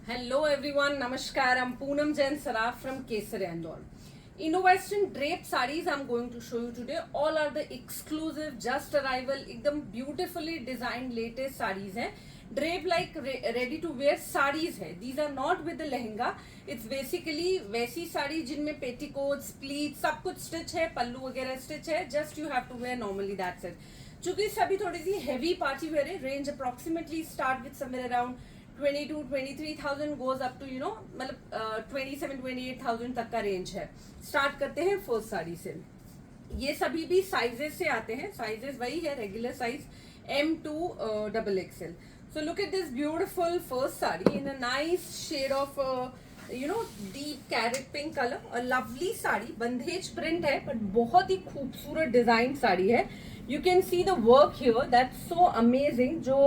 Hello everyone, Namaskar. I'm Poonam Jain Saraf from Kesar Andor. Innovation draped sarees I'm going to show you today. All are the exclusive, just arrival, एकदम beautifully designed latest sarees हैं. Drape like ready to wear sarees है. These are not with the lehenga. It's basically वैसी साड़ी जिनमें petticoats, pleats सब कुछ stitch है, पल्लू वगैरह stitch है. Just you have to wear normally, that's it. चूंकि सभी थोड़ी सी heavy party wear है, range approximately start with somewhere around 22-23,000 goes up to मतलब 27-28,000 तक का रेंज है. स्टार्ट करते हैं फर्स्ट साड़ी से. ये सभी भी साइजेस से आते हैं. साइजेस वही है, regular size M2 XXL. So look at this beautiful first saree in a nice shade of deep carrot pink color. A lovely sari, bandhej print है बट बहुत ही खूबसूरत डिजाइन साड़ी है. You can see the work here, that's so amazing. जो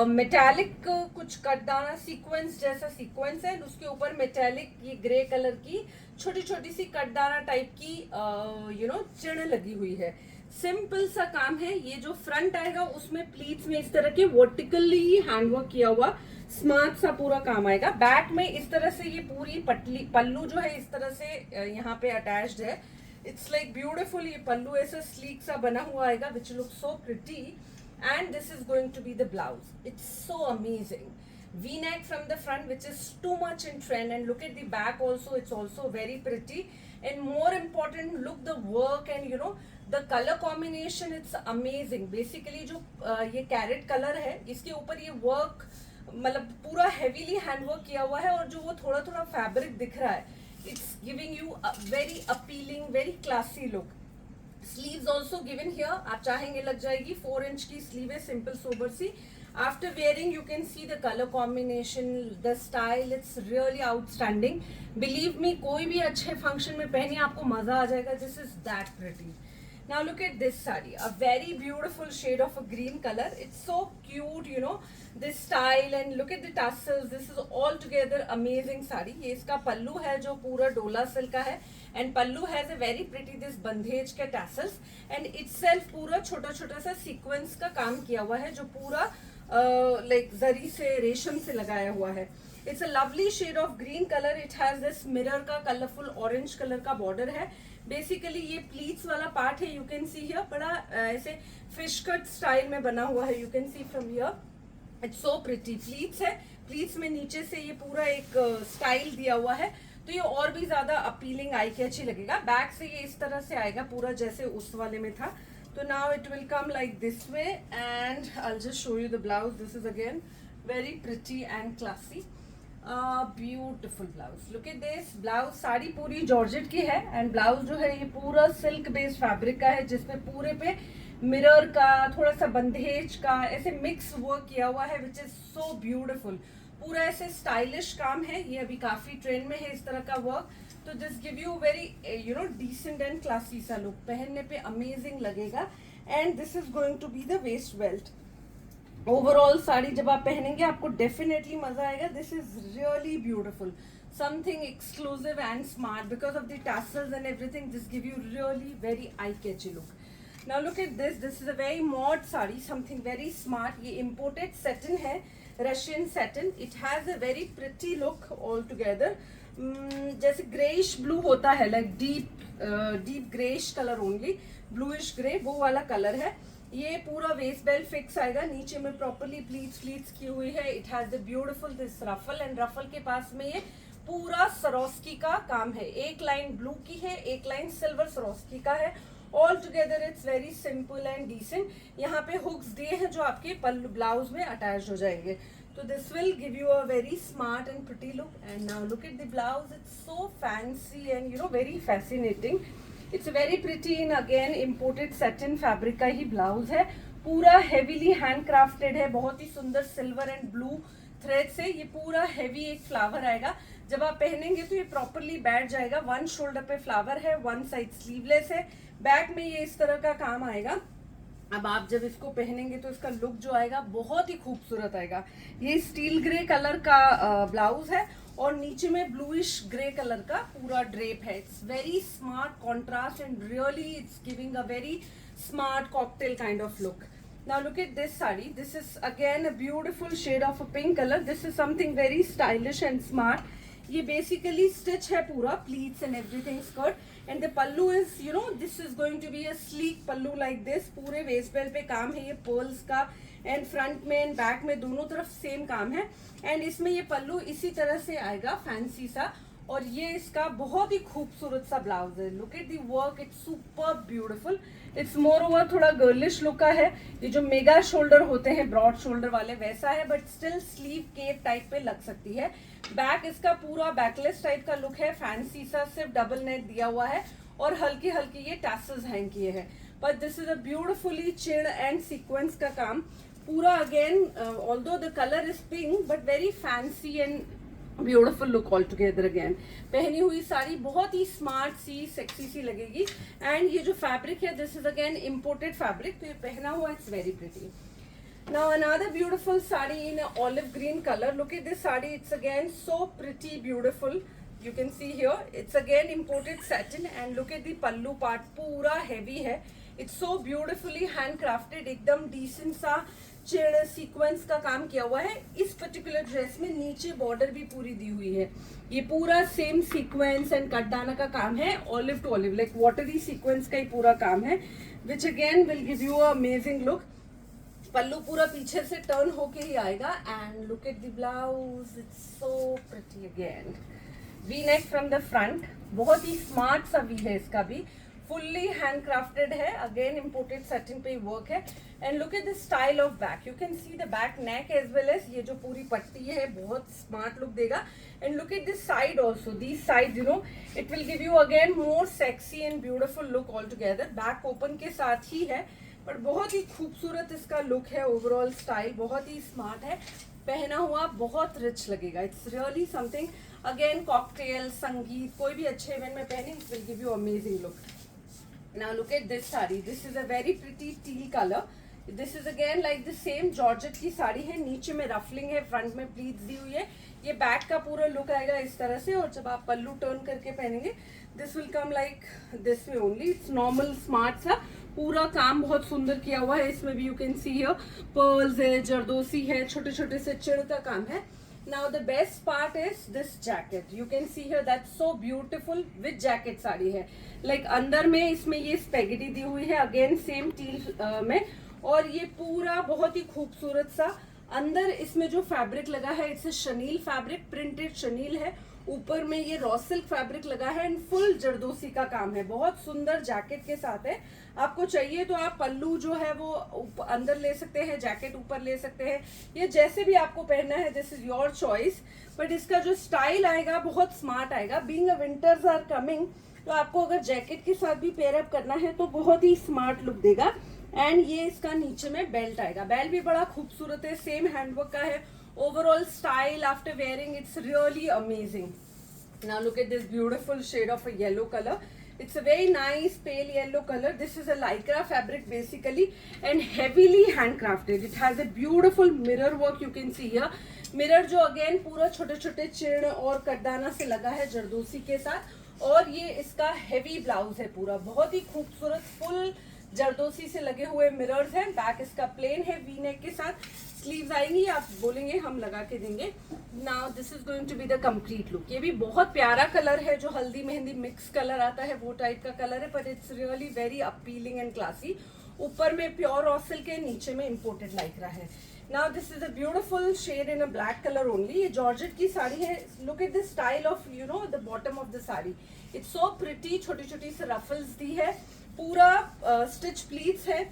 metallic कुछ कटदाना sequence जैसा sequence है, उसके ऊपर मेटालिक ये ग्रे कलर की छोटी छोटी सी कटदाना टाइप की चिड़ लगी हुई है. सिंपल सा काम है. ये जो फ्रंट आएगा उसमें प्लीट्स में इस तरह के वर्टिकली हैंडवर्क किया हुआ स्मार्ट सा पूरा काम आएगा. बैक में इस तरह से ये पूरी पल्लू जो है इस तरह से यहाँ पे अटैच्ड है. It's like beautiful. ये पल्लू ऐसा स्लीक सा बना हुआ आएगा which look so pretty. And this is going to be the blouse. It's so amazing. V-neck from the front, which is too much in trend, and look at the back also. It's also very pretty, and more important, look the work and the color combination. It's amazing. Basically जो ये carat colour है इसके ऊपर ये work मतलब पूरा heavily handwork किया हुआ है और जो वो थोड़ा थोड़ा फैब्रिक दिख रहा है, it's giving you a very appealing, very classy look. Sleeves also given here. आप चाहेंगे लग जाएगी. 4 इंच की स्लीव है, सिंपल सोबर सी. After wearing, you can see the color combination, the style. It's really outstanding. Believe me, कोई भी अच्छे फंक्शन में पहनिए आपको मजा आ जाएगा. This is that pretty. Now look at this saree, a very beautiful shade of a green color. It's so cute, this style, and look at the tassels. This is all together amazing saree. ये इसका पल्लू है जो पूरा डोला silk का है, and pallu has a very pretty this bandhej के tassels, and itself पूरा छोटा छोटा सा सीक्वेंस का काम किया हुआ है जो पूरा like जरी से रेशम से लगाया हुआ है. It's a lovely shade of green color. It has this mirror का colorful orange color का border है. बेसिकली ये प्लीट्स वाला पार्ट है. यू कैन सी हियर बड़ा ऐसे फिश कट स्टाइल में बना हुआ है. You can see from here. It's so pretty. Pleats है, प्लीट्स में नीचे से ये पूरा एक स्टाइल दिया हुआ है तो ये और भी ज्यादा अपीलिंग आई कैची लगेगा. बैक से ये इस तरह से आएगा पूरा जैसे उस वाले में था. तो now it will come like this way and I will just show you the blouse. This is again very pretty and classy. Beautiful blouse. Look at this blouse. Sari पूरी जॉर्जेट की है एंड ब्लाउज जो है ये पूरा silk based fabric का है जिसपे पूरे पे मिरर का थोड़ा सा बंदेज का ऐसे मिक्स वर्क किया हुआ है विच इज सो ब्यूटिफुल. पूरा ऐसे स्टाइलिश काम है. ये अभी काफी ट्रेंड में है इस तरह का वर्क. तो this give you very decent and classy सा लुक. पहनने पे अमेजिंग लगेगा. And this is going to be the waist belt. Overall sari जब आप पहनेंगे आपको डेफिनेटली मजा आएगा. This is really beautiful. Something exclusive and smart because of the tassels and everything. This give you really very eye-catchy look. Now look at this. This is a very mod saree, something very smart. ये imported satin है, Russian satin. It has a very pretty look altogether. जैसे greyish blue होता है, like deep greyish colour only, bluish grey वो वाला colour है. ये पूरा वेस्ट बेल्ट फिक्स आएगा. नीचे में प्रॉपरली प्लीट्स की हुई है. It has the beautiful this ruffle and ruffle के पास में ये पूरा सरोस्की का काम है. एक लाइन ब्लू की है, एक लाइन सिल्वर सरोस्की का है. All together it's very simple and decent. यहाँ पे हुक्स दिए हैं जो आपके पल्लू ब्लाउज में अटैच हो जाएंगे. तो this will give you a very smart and pretty look. And now look at the blouse. It's so fancy and very fascinating. It's very pretty in again imported satin fabric का ही blouse है. पूरा heavily hand crafted है. बहुत ही सुंदर silver and blue thread से ये पूरा heavy एक फ्लावर आएगा. जब आप पहनेंगे तो ये प्रॉपरली बैठ जाएगा. वन शोल्डर पे फ्लावर है, वन साइड स्लीवलेस है. बैक में ये इस तरह का काम आएगा. अब आप जब इसको पहनेंगे तो इसका लुक जो आएगा बहुत ही खूबसूरत आएगा. ये स्टील ग्रे कलर का ब्लाउज है और नीचे में ब्लूइश ग्रे कलर का पूरा ड्रेप है. It's very smart contrast and really it's giving a very smart cocktail kind of look. Now look at this sari. This is again a beautiful shade of a pink color. This is something very stylish and smart. ये basically stitch है पूरा, pleats and everything skirt, and the pallu is, you know, this is going to be a sleek pallu like this. पूरे waist belt पे काम है ये pearls का, and front में and back में दोनों तरफ same काम है, and इसमें ये पल्लू इसी तरह से आएगा फैंसी सा, और ये इसका बहुत ही खूबसूरत सा ब्लाउज है. Look at the work, it's super beautiful. It's more over थोड़ा गर्लिश लुक का है. ये जो मेगा शोल्डर होते हैं ब्रॉड शोल्डर वाले वैसा है, but still sleeve cape type पे लग सकती है. बैक इसका पूरा बैकलेस टाइप का लुक है, फैंसी सा, सिर्फ डबल नेक दिया हुआ है और हल्की हल्की ये टैसल्स हैंग किए हैं. But this is a beautifully चिड़ एंड सीक्वेंस का काम पूरा. Again although the colour is pink but very fancy and beautiful look all together. Again पहनी हुई साड़ी बहुत ही स्मार्ट सी, सेक्सी सी लगेगी. एंड ये जो फैब्रिक है, this is again imported fabric, तो ये पहना हुआ it's very pretty. Now another beautiful sari in a olive green color. Look at this sari, it's again so pretty beautiful. You can see here it's again imported satin, and look at the pallu part, पूरा heavy है. It's so beautifully handcrafted, एकदम decent सा चिड़ sequence का काम किया हुआ है. इस पर्टिकुलर ड्रेस में नीचे बॉर्डर भी पूरी दी हुई है. ये पूरा सेम सीक्वेंस एंड कटदाना का काम है, olive to olive like watery sequence का ही पूरा काम है, which again will give you a amazing look. Pallu पूरा पीछे से टर्न होके ही आएगा. And look at the blouse, it's so pretty. Again V neck from the front, बहुत ही स्मार्ट सा वी है इसका भी, फुल्ली हैंडक्राफ्टेड है. अगेन इम्पोर्टेड सेटिंग पे वर्क है. And look at the style of back, you can see the back neck as well as ये जो पूरी पट्टी है, बहुत स्मार्ट लुक देगा. And look at this side also, this side you know it will give you again more sexy and beautiful look all together. Back open के साथ ही है, बट बहुत ही खूबसूरत इसका लुक है. ओवरऑल स्टाइल बहुत ही स्मार्ट है, पहना हुआ बहुत रिच लगेगा. It's really something. Again cocktail, संगीत, कोई भी अच्छे इवेंट में पहने, it will give you amazing look. Now look at this saree. This is a very pretty teal color. This is again like the same georgette की साड़ी है. नीचे में रफलिंग है, फ्रंट में प्लीट्स दी हुई है. ये बैक का पूरा लुक आएगा इस तरह से, और जब आप पल्लू टर्न करके पहनेंगे this will come like this way only. It's normal smart सा, पूरा काम बहुत सुंदर किया हुआ है. इसमें भी you can see here pearls है, जरदोसी है, छोटे छोटे से चिड़ का काम है. Now the best part is this jacket. You can see here that's so beautiful with jacket sari है. Like अंदर में इसमें ये स्पेगेटी दी हुई है, अगेन सेम टील में, और ये पूरा बहुत ही खूबसूरत सा अंदर इसमें जो फैब्रिक लगा है, इट्स शनील फैब्रिक, प्रिंटेड शनील है. ऊपर में ये रॉ सिल्क फैब्रिक लगा है एंड फुल जरदोसी का काम है. बहुत सुंदर जैकेट के साथ है. आपको चाहिए तो आप पल्लू जो है वो अंदर ले सकते हैं, जैकेट ऊपर ले सकते हैं, ये जैसे भी आपको पहनना है, this is your choice. But इसका जो स्टाइल आएगा बहुत स्मार्ट आएगा. Being a winters are coming, तो आपको अगर जैकेट के साथ भी पेयर अप करना है तो बहुत ही स्मार्ट लुक देगा. एंड ये इसका नीचे में बेल्ट आएगा. बेल्ट भी बड़ा खूबसूरत है, सेम हैंडवर्क का है. Overall style after wearing, it's really amazing. Now look at this beautiful shade of a yellow color. It's a very nice pale yellow color. This is a lycra fabric basically and heavily handcrafted. It has a beautiful mirror work, you can see here. Mirror जो again पूरा छोटे छोटे चिड़ और कटदाना से लगा है जरदोसी के साथ, और ये इसका heavy blouse है पूरा, बहुत ही खूबसूरत फुल जरदोसी से लगे हुए मिरर्स हैं. बैक इसका प्लेन है, वी नेक के साथ. स्लीव्स आएंगी, आप बोलेंगे हम लगा के देंगे. Now this is going to be the complete look. ये भी बहुत प्यारा कलर है, जो हल्दी मेहंदी मिक्स कलर आता है वो टाइप का कलर है, but it's really very appealing and classy. ऊपर में प्योर रॉ सिल्क है, नीचे में इम्पोर्टेड लाइक्रा है. Now this is a beautiful shade in a black colour only. ये जॉर्जेट की साड़ी है. Look at the style of you know the bottom of the sari. It's so pretty. छोटी छोटी से रफल्स दी है, पूरा स्टिच प्लीट्स है.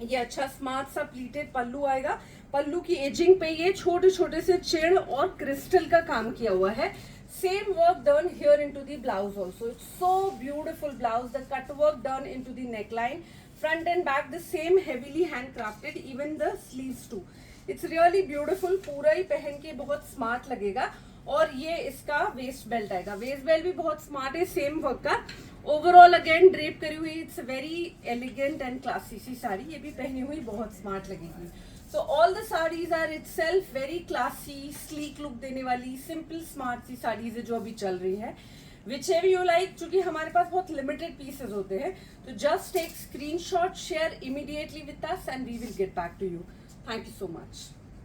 ये अच्छा स्मार्ट सा प्लीटेड पल्लू आएगा. पल्लू की एजिंग पे ये छोटे छोटे से चिड़ और क्रिस्टल का काम किया हुआ है. Same work done here into the blouse also. It's so beautiful blouse. The cut work done into the neckline, front and back the same heavily hand crafted, even the sleeves too. It's really beautiful. पूरा ही पहन के बहुत smart लगेगा. और ये इसका waist belt आएगा. वेस्ट बेल्ट भी बहुत स्मार्ट है, सेम वर्क का. ओवरऑल अगेन ड्रेप करी हुई, it's very elegant and classy सी साड़ी. ये भी पहनी हुई बहुत स्मार्ट लगेगी. So all the saris are itself very classy, sleek look देने वाली, सिंपल स्मार्ट सी साड़ीज है जो अभी चल रही है. विच एवर यू लाइक, क्योंकि हमारे पास बहुत लिमिटेड पीसेज होते हैं, तो just take screenshot, share immediately with us and we will get back to you. Thank you so much.